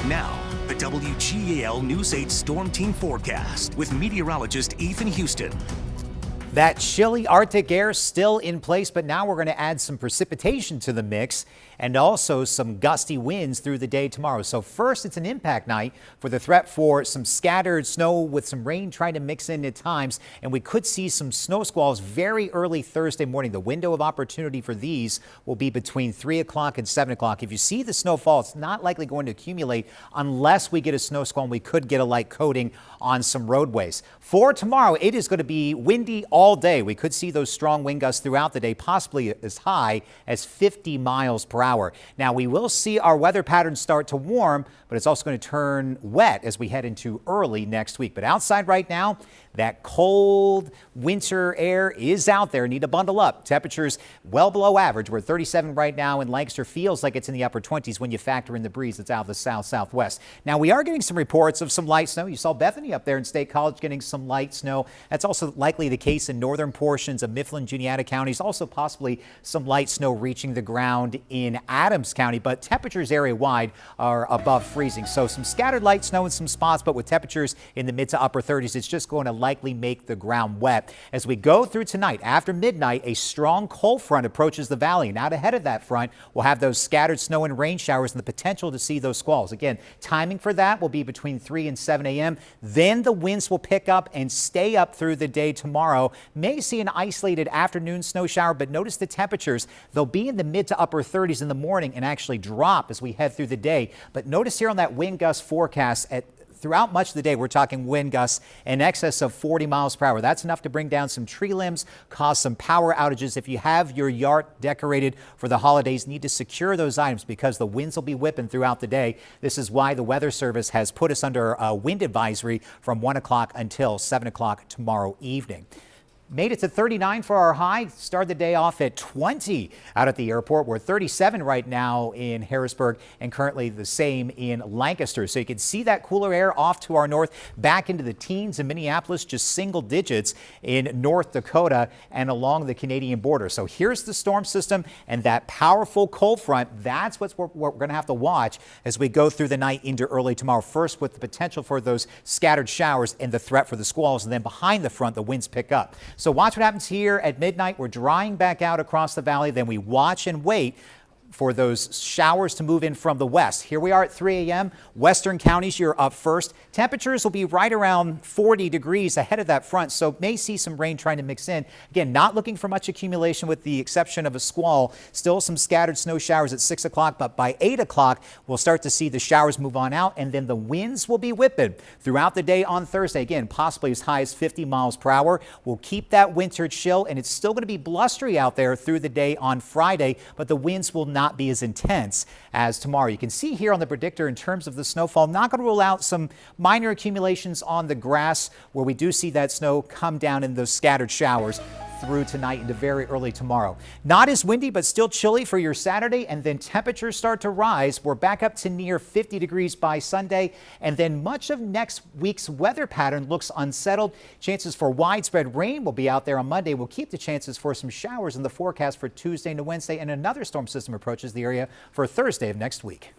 Now, the WGAL News 8 Storm Team forecast with meteorologist Ethan Houston. That chilly Arctic air still in place, but now we're going to add some precipitation to the mix and also some gusty winds through the day tomorrow. So first, it's an impact night for the threat for some scattered snow with some rain trying to mix in at times. And we could see some snow squalls very early Thursday morning. The window of opportunity for these will be between 3 o'clock and 7 o'clock. If you see the snowfall, it's not likely going to accumulate unless we get a snow squall, and we could get a light coating on some roadways. For tomorrow, it is going to be windy all day. We could see those strong wind gusts throughout the day, possibly as high as 50 miles per hour. Now, we will see our weather patterns start to warm, but it's also going to turn wet as we head into early next week. But outside right now, that cold winter air is out there. Need to bundle up. Temperatures well below average. We're at 37 right now, and Lancaster feels like it's in the upper 20s when you factor in the breeze that's out of the south-southwest. Now, we are getting some reports of some light snow. You saw Bethany up there in State College getting some light snow. That's also likely the case in northern portions of Mifflin, Juniata counties. Also possibly some light snow reaching the ground in Adams County, but temperatures area-wide are above freezing. So some scattered light snow in some spots, but with temperatures in the mid to upper 30s, it's just going to likely make the ground wet. As we go through tonight, after midnight, a strong cold front approaches the valley. And out ahead of that front, we'll have those scattered snow and rain showers and the potential to see those squalls. Again, timing for that will be between 3 and 7 a.m. Then the winds will pick up and stay up through the day tomorrow. May see an isolated afternoon snow shower, but notice the temperatures. They'll be in the mid to upper 30s in the morning and actually drop as we head through the day. But notice here on that wind gust forecast, throughout much of the day, we're talking wind gusts in excess of 40 miles per hour. That's enough to bring down some tree limbs, cause some power outages. If you have your yard decorated for the holidays, need to secure those items because the winds will be whipping throughout the day. This is why the Weather Service has put us under a wind advisory from 1 o'clock until 7 o'clock tomorrow evening. Made it to 39 for our high. Started the day off at 20 out at the airport. We're 37 right now in Harrisburg and currently the same in Lancaster. So you can see that cooler air off to our north, back into the teens in Minneapolis, just single digits in North Dakota and along the Canadian border. So here's the storm system and that powerful cold front. That's what we're going to have to watch as we go through the night into early tomorrow. First, with the potential for those scattered showers and the threat for the squalls, and then behind the front, the winds pick up. So watch what happens here at midnight. We're drying back out across the valley. Then we watch and wait for those showers to move in from the west. Here we are at 3 a.m. Western counties, you're up first. Temperatures will be right around 40 degrees ahead of that front, so may see some rain trying to mix in. Again, not looking for much accumulation with the exception of a squall. Still some scattered snow showers at 6 o'clock, but by 8 o'clock, we'll start to see the showers move on out, and then the winds will be whipping throughout the day on Thursday. Again, possibly as high as 50 miles per hour. We'll keep that winter chill, and it's still going to be blustery out there through the day on Friday, but the winds will not be as intense as tomorrow. You can see here on the predictor in terms of the snowfall, not going to rule out some minor accumulations on the grass where we do see that snow come down in those scattered showers through tonight into very early tomorrow. Not as windy, but still chilly for your Saturday, and then temperatures start to rise. We're back up to near 50 degrees by Sunday, and then much of next week's weather pattern looks unsettled. Chances for widespread rain will be out there on Monday. We'll keep the chances for some showers in the forecast for Tuesday and Wednesday, and another storm system approaches the area for Thursday of next week.